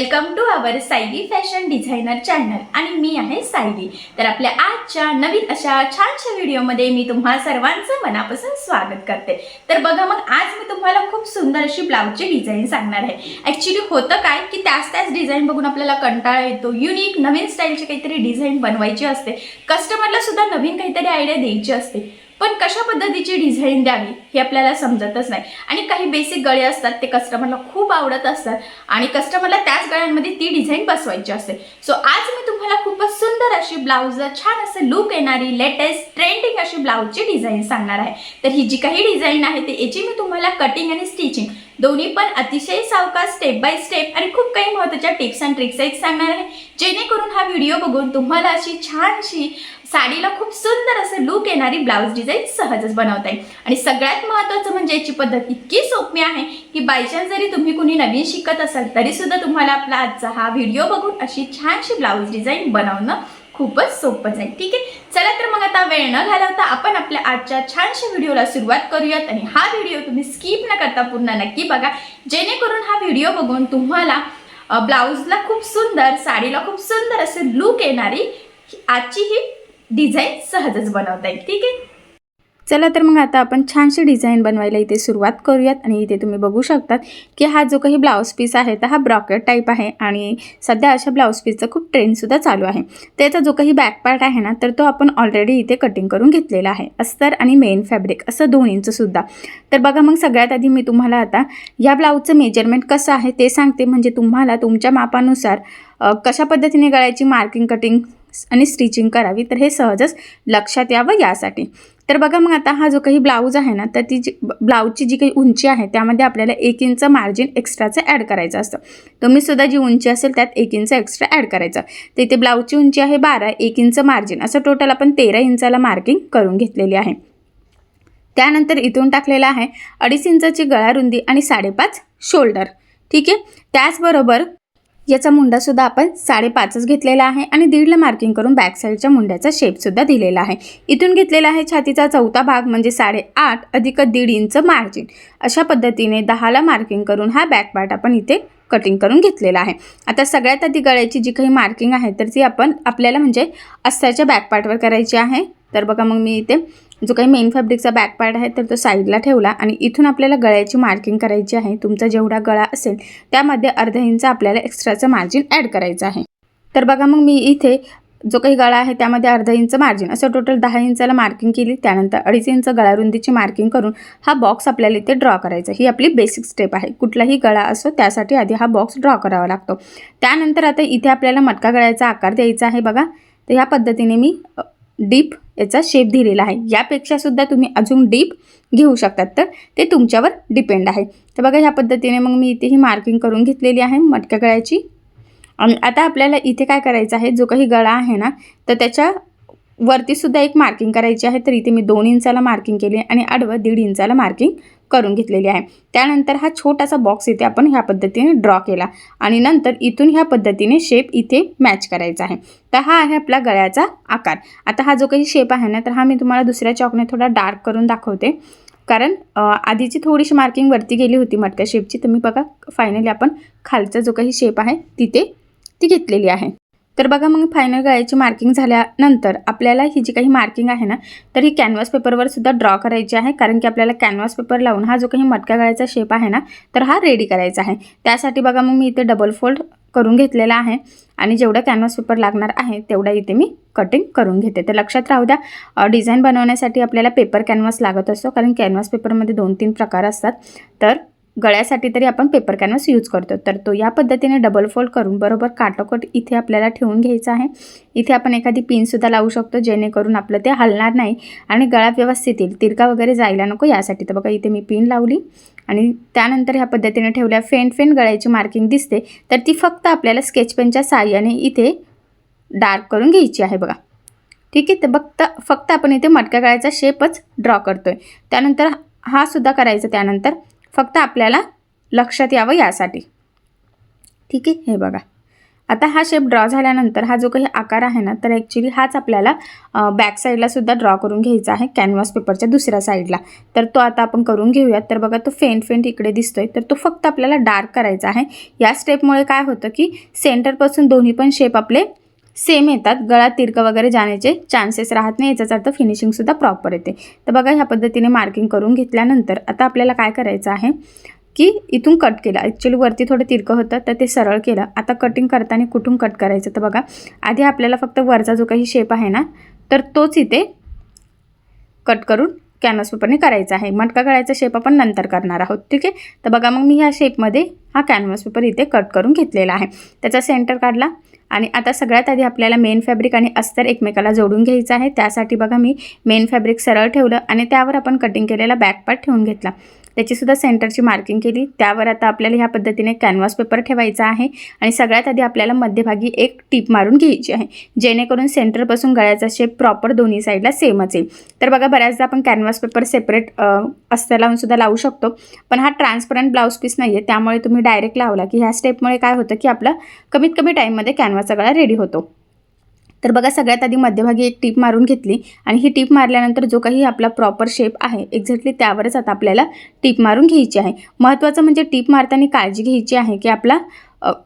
Welcome to our Sayali fashion designer channel आणि मी आहे सायली। तर आपल्या आजच्या नवीन अशा छानशा व्हिडिओमध्ये मी तुम्हा सर्वांचं मनापासून स्वागत करते। तर बघा मग आज मी तुम्हाला खूप सुंदर अशी ब्लाउजची डिझाइन सांगणार आहे। ॲक्च्युअली होतं काय की त्याच डिझाइन बघून आपल्याला कंटाळा येतो, युनिक नवीन स्टाईलची काहीतरी डिझाइन बनवायची असते, कस्टमरला सुद्धा नवीन काहीतरी आयडिया द्यायची असते, पण कशा पद्धतीची डिझाइन द्यावी हे आपल्याला समजतच नाही। आणि काही बेसिक गळे असतात ते कस्टमरला खूप आवडत असतात आणि कस्टमरला त्याच गळ्यांमध्ये ती डिझाइन बसवायची असते। सो आज मी तुम्हाला खूपच सुंदर अशी ब्लाउज, छान असं लुक येणारी लेटेस्ट ट्रेंडिंग अशी ब्लाउजची डिझाइन सांगणार आहे। तर ही जी काही डिझाइन आहे ते याची मी तुम्हाला कटिंग आणि स्टिचिंग दोन्ही पण अतिशय सावकाश स्टेप बाय स्टेप आणि खूप काही महत्त्वाच्या टिप्स अँड ट्रिक्स सांगणार आहे, जेणेकरून हा व्हिडिओ बघून तुम्हाला अशी छानशी साडीला खूप सुंदर असं लुक येणारी ब्लाउज डिझाइन सहजच बनवता येईल। आणि सगळ्यात महत्त्वाचं म्हणजे याची पद्धत इतकी सोपी आहे की बायचान्स जरी तुम्ही कुणी नवीन शिकत असाल तरी सुद्धा तुम्हाला आपला आजचा हा व्हिडिओ बघून अशी छानशी ब्लाउज डिझाइन बनवणं खूपच सोपं जाईल। ठीक आहे, चला तर मग आता वेळ न घालवता आपण आपल्या आजच्या छानशा व्हिडिओला सुरुवात करूयात। आणि हा व्हिडिओ तुम्ही स्किप न करता पूर्ण नक्की बघा, जेणेकरून हा व्हिडिओ बघून तुम्हाला ब्लाउजला खूप सुंदर, साडीला खूप सुंदर असे लुक येणारी आजची ही डिझाइन सहजच बनवता येईल। ठीक आहे, चला तर मग आता आपण छानशी डिझाइन बनवायला इथे सुरुवात करूयात। आणि इथे तुम्ही बघू शकतात की हा जो काही ब्लाउज पीस आहे तर हा ब्रॉकेट टाईप आहे आणि सध्या अशा ब्लाउज पीसचा खूप ट्रेंडसुद्धा चालू आहे। त्याचा जो काही बॅक पार्ट आहे ना तर तो आपण ऑलरेडी इथे कटिंग करून घेतलेला आहे, अस्तर आणि मेन फॅब्रिक असं दोन्हींचं सुद्धा। तर बघा मग सगळ्यात आधी मी तुम्हाला आता या ब्लाउजचं मेजरमेंट कसं आहे ते सांगते, म्हणजे तुम्हाला तुमच्या मापानुसार कशा पद्धतीने गळ्याची मार्किंग, कटिंग आणि स्टिचिंग करावी तर हे सहजच लक्षात यावं यासाठी। तर बघा मग आता हा जो काही ब्लाऊज आहे ना तर ती ब्लाऊजची जी काही उंची आहे त्यामध्ये आपल्याला 1 इंच मार्जिन एक्स्ट्राचं ॲड करायचं असतं। तुम्ही सुद्धा जी उंची असेल त्यात 1 इंच एक्स्ट्रा ॲड करायचं। तर इथे ब्लाऊजची उंची आहे 12, 1 इंच मार्जिन असं टोटल आपण 13 इंचाला मार्किंग करून घेतलेली आहे। त्यानंतर इथून टाकलेला आहे 2.5 इंचाची गळा रुंदी आणि 5.5 शोल्डर। ठीक आहे, त्याचबरोबर याचा मुंडासुद्धा आपण 5.5च घेतलेला आहे आणि 1.5ला मार्किंग करून बॅक साईडच्या मुंड्याचा शेपसुद्धा दिलेला आहे। इथून घेतलेला आहे छातीचा चौथा भाग म्हणजे 8.5 अधिक 1.5 इंच मार्जिन। अशा पद्धतीने 10ला मार्किंग करून हा बॅक पार्ट आपण इथे कटिंग करून घेतलेला आहे। आता सगळ्यात आधी गळ्याची जी काही मार्किंग आहे तर ती आपल्याला म्हणजे अस्ताच्या बॅक पार्टवर करायची आहे। तर बघा मग मी इथे जो काही मेन फॅब्रिकचा बॅक पार्ट आहे तर तो साईडला ठेवला आणि इथून आपल्याला गळ्याची मार्किंग करायची आहे। तुमचा जेवढा गळा असेल त्यामध्ये अर्धा इंच आपल्याला एक्स्ट्राचं मार्जिन ॲड करायचं आहे। तर बघा मग मी इथे जो काही गळा आहे त्यामध्ये अर्धा इंच मार्जिन असं टोटल 10 इंचाला मार्किंग केली। त्यानंतर 2.5 इंच गळा रुंदीची मार्किंग करून हा बॉक्स आपल्याला इथे ड्रॉ करायचा। ही आपली बेसिक स्टेप आहे, कुठलाही गळा असो त्यासाठी आधी हा बॉक्स ड्रॉ करावा लागतो। त्यानंतर आता इथे आपल्याला मटका गळ्याचा आकार द्यायचा आहे। बघा तर ह्या पद्धतीने मी डीप याचा शेप दिलेला आहे, यापेक्षा सुद्धा तुम्ही अजून डीप घेऊ शकतात, तर ते तुमच्यावर डिपेंड आहे। तर बघा ह्या पद्धतीने मग मी इथे ही मार्किंग करून घेतलेली आहे मटक्या गळ्याची। आणि आता आपल्याला इथे काय करायचं आहे, जो काही गळा आहे ना तर त्याच्या वरती सुद्धा एक मार्किंग करायची आहे। तर इथे मी 2 इंचाला मार्किंग केली आणि आडवं 1.5 इंचाला मार्किंग करून घेतलेली आहे। त्यानंतर हा छोटासा बॉक्स इथे आपण ह्या पद्धतीने ड्रॉ केला आणि नंतर इथून ह्या पद्धतीने शेप इथे मॅच करायचा आहे। तर हा आहे आपला गळ्याचा आकार। आता हा जो काही शेप आहे ना तर हा मी तुम्हाला दुसऱ्या चॉकने थोडा डार्क करून दाखवते, कारण आधीची थोडीशी मार्किंग वरती गेली होती मटक्या शेपची। तर मी बघा फायनली आपण खालचा जो काही शेप आहे तिथे ती घेतलेली आहे। तर बघा मग फायनल गळ्याची मार्किंग झाल्यानंतर आपल्याला ही जी काही मार्किंग आहे ना तर ही कॅनव्हास पेपरवर सुद्धा ड्रॉ करायची आहे, कारण की आपल्याला कॅनव्हास पेपर लावून हा जो काही मटक्या गळ्याचा शेप आहे ना तर हा रेडी करायचा आहे। त्यासाठी बघा मग मी इथे डबल फोल्ड करून घेतलेला आहे आणि जेवढा कॅनव्हास पेपर लागणार आहे तेवढा इथे मी कटिंग करून घेते। तर लक्षात राहू द्या, डिझाईन बनवण्यासाठी आपल्याला पेपर कॅनव्हास लागत असतो, कारण कॅनव्हास पेपरमध्ये 2-3 प्रकार असतात। तर गळ्यासाठी तरी आपण पेपर कॅनव्हास यूज करतो। तर तो या पद्धतीने डबल फोल्ड करून बरोबर काटोकट इथे आपल्याला ठेवून घ्यायचा आहे। इथे आपण एखादी पिनसुद्धा लावू शकतो, जेणेकरून आपलं ते हलणार नाही आणि गळा व्यवस्थित येईल, तिरका वगैरे जायला नको यासाठी। तर बघा इथे मी पिन लावली आणि त्यानंतर ह्या पद्धतीने ठेवल्या। फेंट गळ्याची मार्किंग दिसते तर ती फक्त आपल्याला स्केच पेनच्या साहाय्याने इथे डार्क करून घ्यायची आहे। बघा ठीक आहे, तर फक्त आपण इथे मटक्या गळ्याचा शेपच ड्रॉ करतोय, त्यानंतर हा सुद्धा करायचा, त्यानंतर फक्त आपल्याला लक्षात यावं यासाठी। ठीक आहे, हे बघा आता हा शेप ड्रॉ झाल्यानंतर हा जो काही आकार आहे ना, तर ॲक्च्युली हाच आपल्याला बॅक साईडला सुद्धा ड्रॉ करून घ्यायचा आहे कॅनव्हास पेपरच्या दुसऱ्या साईडला. तर तो आता आपण करून घेऊयात. तर बघा तो फेंट इकडे दिसतोय, तर तो फक्त आपल्याला डार्क करायचा आहे. या स्टेपमुळे काय होतं की सेंटरपासून दोन्ही पण शेप आपले सेम येतात, गळा तिरकं वगैरे जाण्याचे चान्सेस राहत नाही, याचाच अर्थ फिनिशिंगसुद्धा प्रॉपर येते. तर बघा ह्या पद्धतीने मार्किंग करून घेतल्यानंतर आता आपल्याला काय करायचं आहे की इथून कट केलं. ॲक्च्युली वरती थोडं तिरकं होतं तर ते सरळ केलं. आता कटिंग करताना कुठून कट करायचं, तर बघा आधी आपल्याला फक्त वरचा जो काही शेप आहे ना, तर तोच इथे कट करून कॅनव्हास पेपरने करायचा आहे. मटका गळ्याचा शेप आपण नंतर करणार आहोत, ठीक आहे. तर बघा मग मी ह्या शेपमध्ये हा कॅनव्हास पेपर इथे कट करून घेतलेला आहे. त्याचा सेंटर काढला आणि आता सगळ्यात आधी आपल्याला मेन फॅब्रिक आणि अस्तर एकमेकाला जोडून घ्यायचं आहे. त्यासाठी बघा मी मेन फॅब्रिक सरळ ठेवलं आणि त्यावर आपण कटिंग केलेला बॅक पार्ट ठेवून घेतला. त्याचीसुद्धा सेंटरची मार्किंग केली. त्यावर आता आपल्याला ह्या पद्धतीने कॅनव्हास पेपर ठेवायचा आहे आणि सगळ्यात आधी आपल्याला मध्यभागी एक टीप मारून घ्यायची आहे, जेणेकरून सेंटरपासून गळ्याचा शेप प्रॉपर दोन्ही साईडला सेमच येईल. तर बघा बऱ्याचदा आपण कॅनव्हास पेपर सेपरेट अस्तर लावून सुद्धा लावू शकतो, पण हा ट्रान्सपरंट ब्लाऊज पीस नाही आहे, त्यामुळे तुम्ही डायरेक्ट लावला की ह्या स्टेपमुळे काय होतं की आपला कमीत कमी टाईममध्ये कॅनव्हासचा गळा रेडी होतो. तर बघा सगळ्यात आधी मध्यभागी एक टीप मारून घेतली आणि ही टीप मारल्यानंतर जो काही आपला प्रॉपर शेप आहे एक्झॅक्टली त्यावरच आता आपल्याला टीप मारून घ्यायची आहे. महत्त्वाचं म्हणजे टीप मारताना काळजी घ्यायची आहे की आपला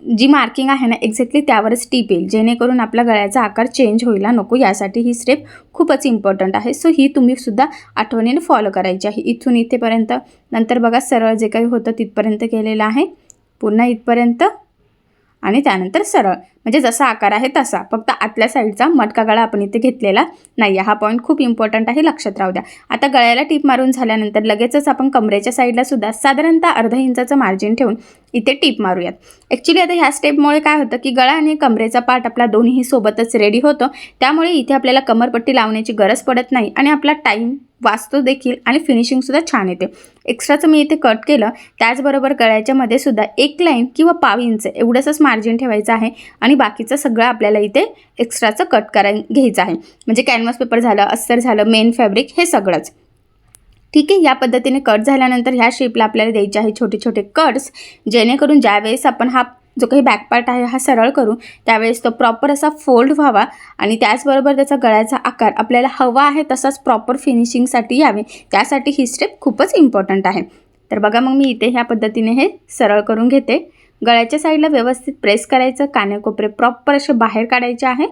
जी मार्किंग आहे ना एक्झॅक्टली त्यावरच टीप येईल, जेणेकरून आपला गळ्याचा आकार चेंज व्हायला नको. यासाठी ही स्टेप खूपच इम्पॉर्टंट आहे. सो ही तुम्ही सुद्धा आठवणीने फॉलो करायची आहे. इथून इथेपर्यंत, नंतर बघा सरळ जे काही होतं तिथपर्यंत केलेलं आहे, पुन्हा इथपर्यंत आणि त्यानंतर सरळ, म्हणजे जसा आकार आहे तसा, फक्त आतल्या साईडचा मटका गळा आपण इथे घेतलेला नाही. हा पॉईंट खूप इम्पॉर्टंट आहे, लक्षात राहू द्या. आता गळ्याला टीप मारून झाल्यानंतर लगेचच आपण कमरेच्या साईडला सुद्धा साधारणतः अर्धा इंचाचं मार्जिन ठेवून इथे टीप मारूयात. ॲक्च्युली आता ह्या स्टेपमुळे काय होतं की गळा आणि कमरेचा पार्ट आपला दोन्ही सोबतच रेडी होतो, त्यामुळे इथे आपल्याला कमरपट्टी लावण्याची गरज पडत नाही आणि आपला टाईम वाचतो देखील आणि फिनिशिंगसुद्धा छान येते. एक्स्ट्राचं मी इथे कट केलं. त्याचबरोबर गळ्याच्या मध्ये सुद्धा एक लाईन किंवा पाव इंच एवढंच मार्जिन ठेवायचं आहे आणि बाकीचं सगळं आपल्याला इथे एक्स्ट्राचं कट घ्यायचं आहे. म्हणजे कॅनव्हास पेपर झालं, अस्तर झालं, मेन फॅब्रिक, हे सगळंच ठीक आहे. या पद्धतीने कट झाल्यानंतर ह्या शेपला आपल्याला द्यायचे आहे छोटे छोटे कट्स, जेणेकरून ज्यावेळेस आपण हा जो काही बॅक पार्ट आहे हा सरळ करू त्यावेळेस तो प्रॉपर असा फोल्ड व्हावा आणि त्याचबरोबर त्याचा गळ्याचा आकार आपल्याला हवा आहे तसाच प्रॉपर फिनिशिंगसाठी यावे, त्यासाठी ही स्टेप खूपच इम्पॉर्टंट आहे. तर बघा मग मी इथे ह्या पद्धतीने हे सरळ करून घेते. गळ्याच्या साईडला व्यवस्थित प्रेस करायचं, कानेकोपरे प्रॉपर असे बाहेर काढायचे आहे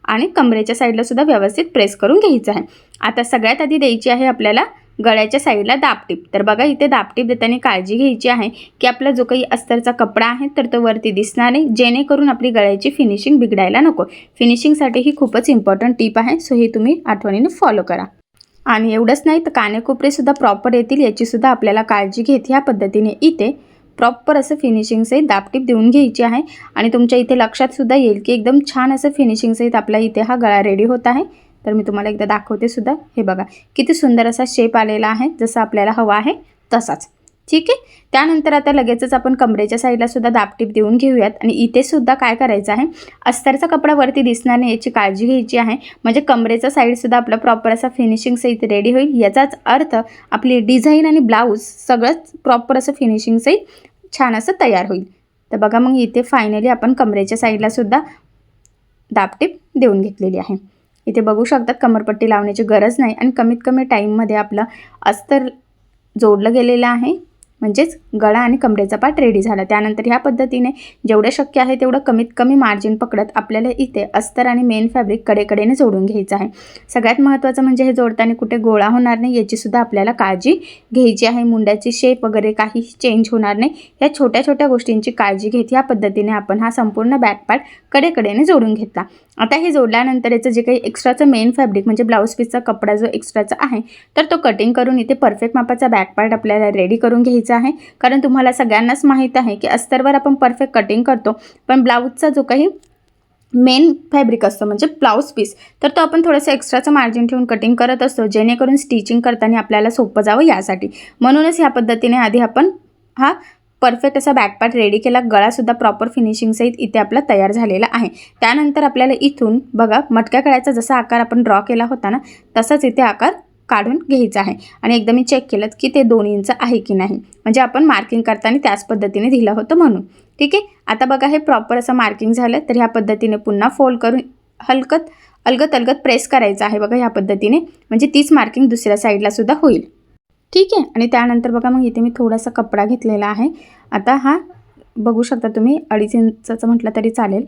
आणि कमरेच्या साईडला सुद्धा व्यवस्थित प्रेस करून घ्यायचं आहे. आता सगळ्यात आधी द्यायची आहे आपल्याला गळ्याच्या साईडला दाबटीप. तर बघा इथे दाबटीप देताना काळजी घ्यायची आहे की आपला जो काही अस्तरचा कपडा आहे तर तो वरती दिसणार नाही, जेणेकरून आपली गळ्याची फिनिशिंग बिघडायला नको. फिनिशिंगसाठी ही खूपच इम्पॉर्टंट टीप आहे, सो ही तुम्ही आठवणीने फॉलो करा. आणि एवढंच नाही तर कानेकोपरेसुद्धा प्रॉपर येतील याचीसुद्धा आपल्याला काळजी घेत ह्या पद्धतीने इथे प्रॉपर असं फिनिशिंगसहित दाबटीप देऊन घ्यायची आहे आणि तुमच्या इथे लक्षात सुद्धा येईल की एकदम छान असं फिनिशिंगसहित आपला इथे हा गळा रेडी होत आहे. तर मी तुम्हाला एकदा दाखवते सुद्धा. हे बघा किती सुंदर असा शेप आलेला आहे, जसं आपल्याला हवा आहे तसाच, ठीक आहे. त्यानंतर आता लगेचच आपण कमरेच्या साईडला सुद्धा दाबटीप देऊन घेऊयात आणि इथे सुद्धा काय करायचं आहे, अस्तरचा कपडा वरती दिसणार नाही याची काळजी घ्यायची आहे, म्हणजे कमरेचा साईडसुद्धा आपला प्रॉपर असा फिनिशिंगसहित रेडी होईल. याचाच अर्थ आपली डिझाईन आणि ब्लाऊज सगळंच प्रॉपर असं फिनिशिंगसहित छान असं तयार होईल. तर बघा मग इथे फायनली आपण कमरेच्या साईडला सुद्धा दाबटीप देऊन घेतलेली आहे. इथे बघू शकतात कमरपट्टी लावण्याची गरज नाही आणि कमीत कमी टाईममध्ये आपलं अस्तर जोडलं गेलेलं आहे, म्हणजेच गळा आणि कमरेचा पार्ट रेडी झाला. त्यानंतर ह्या पद्धतीने जेवढं शक्य आहे तेवढं कमीत कमी मार्जिन पकडत आपल्याला इथे अस्तर आणि मेन फॅब्रिक कडेकडेने जोडून घ्यायचं आहे. सगळ्यात महत्त्वाचं म्हणजे हे जोडताना कुठे गोळा होणार नाही याचीसुद्धा आपल्याला काळजी घ्यायची आहे. मुंड्याची शेप वगैरे काही चेंज होणार नाही, या छोट्या छोट्या गोष्टींची काळजी घेत ह्या पद्धतीने आपण हा संपूर्ण बॅक पार्ट कडेकडेने जोडून घेतला. आता हे जोडल्यानंतर याचं जे काही एक्स्ट्राचं मेन फॅब्रिक म्हणजे ब्लाऊज पीसचा कपडा जो एक्स्ट्राचा आहे तर तो कटिंग करून इथे परफेक्ट मापाचा बॅक पार्ट आपल्याला रेडी करून घ्यायचा आहे. कारण तुम्हाला सगळ्यांनाच माहीत आहे की अस्तरवर आपण परफेक्ट कटिंग करतो, पण ब्लाऊजचा जो काही मेन फॅब्रिक असतो म्हणजे ब्लाऊज पीस तर तो आपण थोडंसं एक्स्ट्राचं मार्जिन ठेवून कटिंग करत असतो, जेणेकरून स्टिचिंग करताना आपल्याला सोपं जावं यासाठी. म्हणूनच ह्या पद्धतीने आधी आपण हा परफेक्ट असा बॅक पार्ट रेडी केला. गळासुद्धा प्रॉपर फिनिशिंगसहित इथे आपला तयार झालेला आहे. त्यानंतर आपल्याला इथून बघा मटक्या गळ्याचा जसा आकार आपण ड्रॉ केला होता ना तसाच इथे आकार काढून घ्यायचं आहे आणि एकदा मी चेक केलं की ते 2 इंच आहे की नाही, म्हणजे आपण मार्किंग करताना त्याच पद्धतीने दिलं होतं म्हणून. ठीक आहे, आता बघा हे प्रॉपर असं मार्किंग झालं. तर ह्या पद्धतीने पुन्हा फोल्ड करून अलगत प्रेस करायचं आहे बघा ह्या पद्धतीने, म्हणजे तीच मार्किंग दुसऱ्या साईडला सुद्धा होईल. ठीक आहे, आणि त्यानंतर बघा मग इथे मी थोडासा कपडा घेतलेला आहे. आता हा बघू शकता तुम्ही 2.5 इंचाचं म्हटलं तरी चालेल.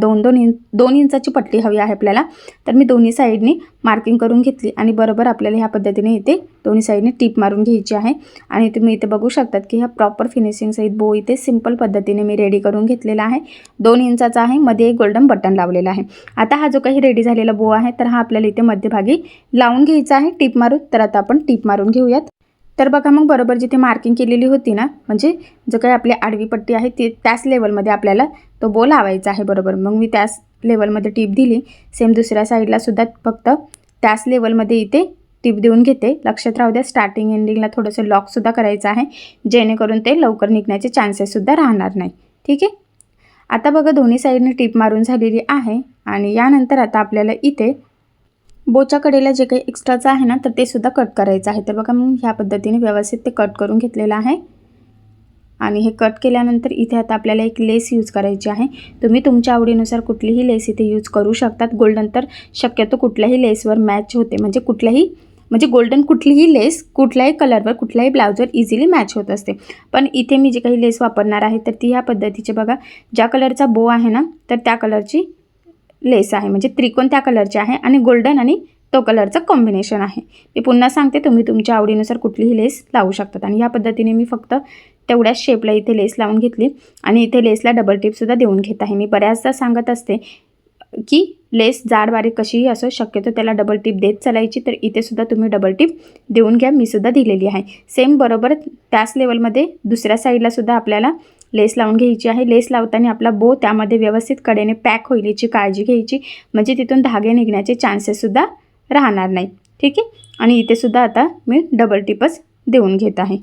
2 इंचाची पट्टी हवी आहे आपल्याला. तर मी दोन्ही साईडनी मार्किंग करून घेतली आणि बरोबर आपल्याला ह्या पद्धतीने इथे दोन्ही साईडने टीप मारून घ्यायची आहे. आणि तुम्ही इथे बघू शकतात की ह्या प्रॉपर फिनिशिंग सहित बो इथे सिंपल पद्धतीने मी रेडी करून घेतलेला आहे. 2 इंचाचा आहे, मध्ये एक गोल्डन बटन लावलेला आहे. आता हा जो काही रेडी झालेला बो आहे तर हा आपल्याला इथे मध्यभागी लावून घ्यायचा आहे टीप मारून. तर आता आपण टीप मारून घेऊयात. तर बघा मग बरोबर जिथे मार्किंग केलेली होती ना, म्हणजे जो काही आपली आडवी पट्टी आहे ती त्याच लेवलमध्ये आपल्याला तो बो लावायचा आहे बरोबर. मग मी त्याच लेवलमध्ये टीप दिली. सेम दुसऱ्या साईडला सुद्धा फक्त त्याच लेवलमध्ये इथे टीप देऊन घेते. लक्षात राहू द्या, स्टार्टिंग एंडिंगला थोडंसं लॉकसुद्धा करायचं आहे, जेणेकरून ते लवकर निघण्याचे चान्सेससुद्धा राहणार नाही. ठीक आहे, आता बघा दोन्ही साईडने टीप मारून झालेली आहे. आणि यानंतर आता आपल्याला इथे बोच्या कडेला जे काही एक्स्ट्राचं आहे ना तर ते सुद्धा कट करायचं आहे. तर बघा मग ह्या पद्धतीने व्यवस्थित ते कट करून घेतलेलं आहे. आणि हे कट केल्यानंतर इथे आता आपल्याला एक लेस यूज करायची आहे. तुम्ही तुमच्या आवडीनुसार कुठलीही लेस इथे यूज करू शकतात. गोल्डन तर शक्यतो कुठल्याही लेसवर मॅच होते, म्हणजे गोल्डन कुठलीही लेस कुठल्याही कलरवर कुठल्याही ब्लाउजवर इझिली मॅच होत असते. पण इथे मी जे काही लेस वापरणार आहे तर ती ह्या पद्धतीचे बघा, ज्या कलरचा बो आहे ना तर त्या कलरची लेस आहे, म्हणजे त्रिकोण त्या कलरचे आहे आणि गोल्डन आणि तो कलरचं कॉम्बिनेशन आहे. मी पुन्हा सांगते, तुम्ही तुमच्या आवडीनुसार कुठलीही लेस लावू शकतात. आणि ह्या पद्धतीने मी फक्त तेवढ्याच शेपला इथे लेस लावून घेतली आणि इथे लेसला डबल टिपसुद्धा देऊन घेत आहे. मी बऱ्याचदा सांगत असते की लेस जाड बारीक कशीही असो, शक्यतो त्याला डबल टिप देत चालायची. तर इथे सुद्धा तुम्ही डबल टिप देऊन घ्या, मी सुद्धा दिलेली आहे. सेम बरोबर त्याच लेवलमध्ये दुसऱ्या साईडला सुद्धा आपल्याला लेस लावून घ्यायची आहे. लेस लावताना आपला बो त्यामध्ये व्यवस्थित कडेने पॅक होईल याची काळजी घ्यायची, म्हणजे तिथून धागे निघण्याचे चान्सेससुद्धा राहणार नाही. ठीक आहे, आणि इथे सुद्धा आता मी डबल टिपच देऊन घेत आहे.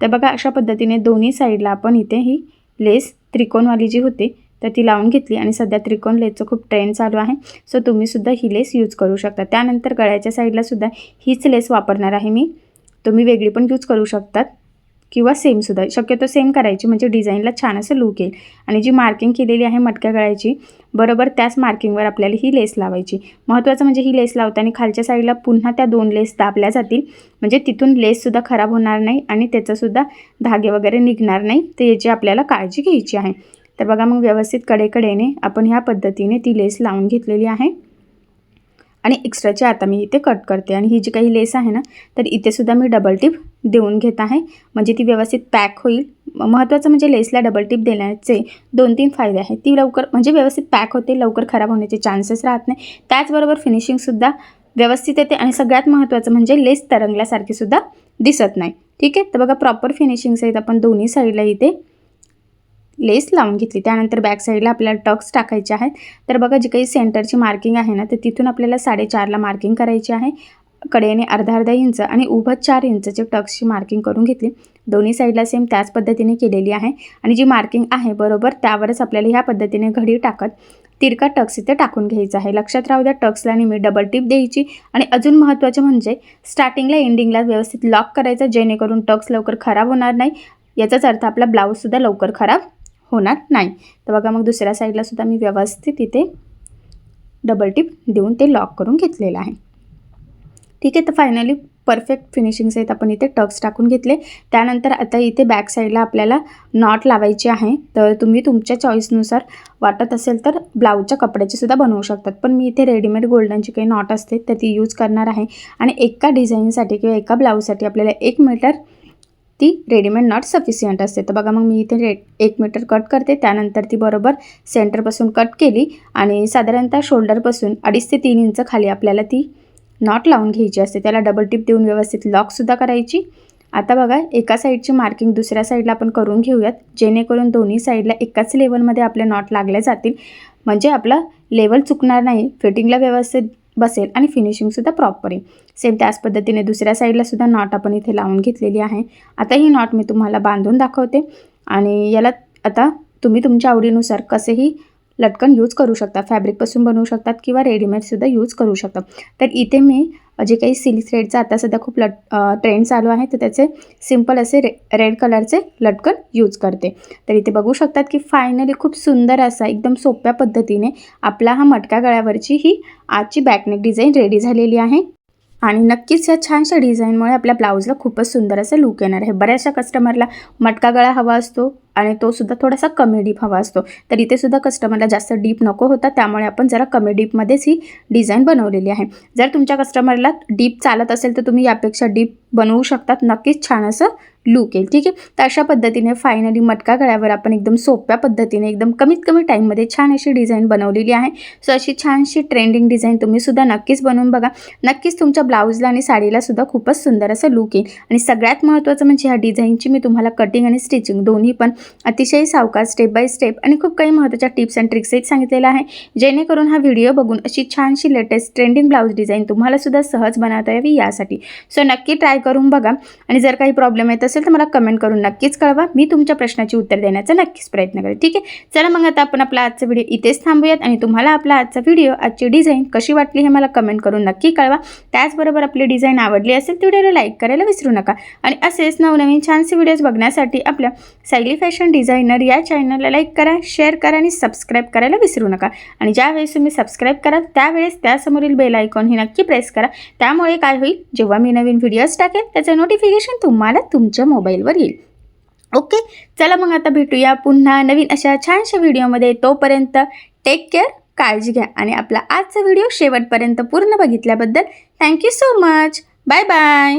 तर बघा अशा पद्धतीने दोन्ही साईडला आपण इथे ही लेस त्रिकोणवाली जी होती तर ती लावून घेतली. आणि सध्या त्रिकोण लेसचं खूप ट्रेंड चालू आहे, सो तुम्ही सुद्धा ही लेस यूज करू शकता. त्यानंतर गळ्याच्या साईडला सुद्धा हीच लेस वापरणार आहे मी. तुम्ही वेगळी पण यूज करू शकतात किंवा सेमसुद्धा, शक्यतो सेम करायची, म्हणजे डिझाईनला छान असं लूक येईल. आणि जी मार्किंग केलेली आहे मटक्या गळ्याची बरोबर त्याच मार्किंगवर आपल्याला ही लेस लावायची. महत्त्वाचं म्हणजे ही लेस लावताना खालच्या साईडला पुन्हा त्या 2 लेस दाबल्या जातील, म्हणजे तिथून लेससुद्धा खराब होणार नाही आणि त्याचासुद्धा धागे वगैरे निघणार नाही. तर याची आपल्याला काळजी घ्यायची आहे. तर बघा मग व्यवस्थित कडेकडेने आपण ह्या पद्धतीने ती लेस लावून घेतलेली आहे. आणि एक्स्ट्राची आता मी इथे कट करते. आणि ही जी काही लेस आहे ना तर इथे सुद्धा मी डबल टिप देऊन घेत आहे, म्हणजे ती व्यवस्थित पॅक होईल. महत्त्वाचं म्हणजे लेसला डबल टिप देण्याचे 2-3 फायदे आहेत. ती लवकर म्हणजे व्यवस्थित पॅक होते, लवकर खराब होण्याचे चान्सेस राहत नाही. त्याचबरोबर फिनिशिंगसुद्धा व्यवस्थित येते आणि सगळ्यात महत्त्वाचं म्हणजे लेस तरंगल्यासारखी सुद्धा दिसत नाही. ठीक आहे, तर बघा प्रॉपर फिनिशिंग सहित आपण दोन्ही साईडला इथे लेस लावून घेतली. त्यानंतर बॅक साईडला आपल्याला टक्स टाकायचे आहेत. तर बघा जी काही सेंटरची मार्किंग आहे ना तर तिथून आपल्याला 4.5ला मार्किंग करायची आहे. कडेने अर्धा इंच आणि उभं 4 इंचचे टक्सची मार्किंग करून घेतली. दोन्ही साईडला सेम त्याच पद्धतीने केलेली आहे. आणि जी मार्किंग आहे बरोबर त्यावरच आपल्याला ह्या पद्धतीने घडी टाकत तिरका टक्स इथे टाकून घ्यायचा आहे. लक्षात राहू द्या, टक्सला नेहमी डबल टिप द्यायची. आणि अजून महत्त्वाचं म्हणजे स्टार्टिंगला एंडिंगला व्यवस्थित लॉक करायचं, जेणेकरून टक्स लवकर खराब होणार नाही. याचाच अर्थ आपला ब्लाऊजसुद्धा लवकर खराब होणार नाही. तर बघा मग दुसऱ्या साईडला सुद्धा मी व्यवस्थित इथे डबल टिप देऊन ते लॉक करून घेतलेलं आहे. ठीक आहे, तर फायनली परफेक्ट फिनिशिंग सहित आपण इथे टक्स टाकून घेतले. त्यानंतर आता इथे बॅक साईडला आपल्याला नॉट लावायची आहे. तर तुम्ही तुमच्या चॉईसनुसार वाटत असेल तर ब्लाऊजच्या कपड्याची सुद्धा बनवू शकतात, पण मी इथे रेडीमेड गोल्डनची काही नॉट असते तर ती यूज करणार आहे. आणि एका डिझाईनसाठी किंवा एका ब्लाऊजसाठी आपल्याला 1 मीटर ती रेडीमेड नॉट सफिशियंट असते. तर बघा मग मी इथे 1 मीटर कट करते. त्यानंतर ती बरोबर सेंटरपासून कट केली आणि साधारणतः शोल्डरपासून 2.5 ते 3 इंच खाली आपल्याला ती नॉट लावून घ्यायची असते. त्याला डबल टिप देऊन व्यवस्थित लॉकसुद्धा करायची. आता बघा एका साईडची मार्किंग दुसऱ्या साईडला आपण करून घेऊयात, जेणेकरून दोन्ही साईडला एकाच लेवलमध्ये आपले नॉट लागले जातील, म्हणजे आपला लेवल चुकणार नाही, फिटिंगला व्यवस्थित बसेल आणि फिनिशिंगसुद्धा प्रॉपर आहे. सेम त्याच पद्धतीने दुसऱ्या साईडला सुद्धा नॉट आपण इथे लावून घेतलेली आहे. आता ही नॉट मी तुम्हाला बांधून दाखवते आणि याला आता तुम्ही तुमच्या आवडीनुसार कसेही लटकन यूज करू शकता. फॅब्रिकपासून बनवू शकतात किंवा रेडीमेडसुद्धा यूज करू शकता. तर इथे मी जे काही सिल्क थ्रेडचा आता सध्या खूप ट्रेंड चालू आहे, तर त्याचे सिंपल असे रेड कलरचे लटकन यूज करते. तर इथे बघू शकतात की फायनली खूप सुंदर असा एकदम सोप्या पद्धतीने आपला हा मटका गळ्यावरची ही आजची बॅकनेक डिझाईन रेडी झालेली आहे. आणि नक्कीच या छानशा डिझाईनमुळे आपल्या ब्लाऊजला खूपच सुंदर असं लूक येणार आहे. बऱ्याचशा कस्टमरला मटका गळा हवा असतो आणि तो सुद्धा थोडासा कमी डीप हवा असतो. तर इथे सुद्धा कस्टमरला जास्त डीप नको होता, त्यामुळे आपण जरा कमी डीपमध्येच ही डिझाईन बनवलेली आहे. जर तुमच्या कस्टमरला डीप चालत असेल तर तुम्ही यापेक्षा डीप बनवू शकतात. नक्कीच छान असं लूक येईल. ठीक आहे. तर अशा पद्धतीने फायनली मटका गळ्यावर आपण एकदम सोप्या पद्धतीने एकदम कमीत कमी टाईममध्ये छान अशी डिझाईन बनवलेली आहे. सो अशी छानशी ट्रेंडिंग डिझाईन तुम्ही सुद्धा नक्कीच बनवून बघा. नक्कीच तुमच्या ब्लाऊजला आणि साडीला सुद्धा खूपच सुंदर असं लूक येईल. आणि सगळ्यात महत्त्वाचं म्हणजे ह्या डिझाईनची मी तुम्हाला कटिंग आणि स्टिचिंग दोन्ही पण अतिशय सावकाश स्टेप बाय स्टेप आणि खूप काही महत्त्वाच्या टिप्स अँड ट्रिक्सही सांगितलेलं आहे, जेणेकरून हा व्हिडिओ बघून अशी छानशी लेटेस्ट ट्रेंडिंग ब्लाऊज डिझाईन तुम्हाला सुद्धा सहज बनवता यावी यासाठी. सो नक्की ट्राय करून बघा. आणि जर काही प्रॉब्लेम येत असेल तर मला कमेंट करून नक्कीच कळवा. मी तुमच्या प्रश्नाची उत्तर देण्याचा नक्कीच प्रयत्न करेन. ठीक आहे. चला मग आता आपण आपला आजचा व्हिडिओ इथेच थांबूयात. आणि तुम्हाला आपला आजचा व्हिडिओ, आजची डिझाईन कशी वाटली हे मला कमेंट करून नक्की कळवा. त्याचबरोबर आपली डिझाईन आवडली असेल तर व्हिडिओला लाईक करायला विसरू नका. आणि असेच नवनवीन छानसे व्हिडिओज बघण्यासाठी आपल्या सायली फॅशन डिझायनर या चॅनलला लाईक करा, शेअर करा आणि सबस्क्राईब करायला विसरू नका. आणि ज्यावेळेस तुम्ही सबस्क्राईब कराल त्यावेळेस त्यासमोरील बेल आयकॉन ही नक्की प्रेस करा. त्यामुळे काय होईल, जेव्हा मी नवीन व्हिडिओज टाकेल त्याचं नोटिफिकेशन तुम्हाला तुमच्या मोबाईलवर येईल. ओके. चला मग आता भेटूया पुन्हा नवीन अशा छानशा व्हिडिओमध्ये. तोपर्यंत टेक केअर, काळजी घ्या. आणि आपला आजचा व्हिडिओ शेवटपर्यंत पूर्ण बघितल्याबद्दल thank you so much. Bye bye.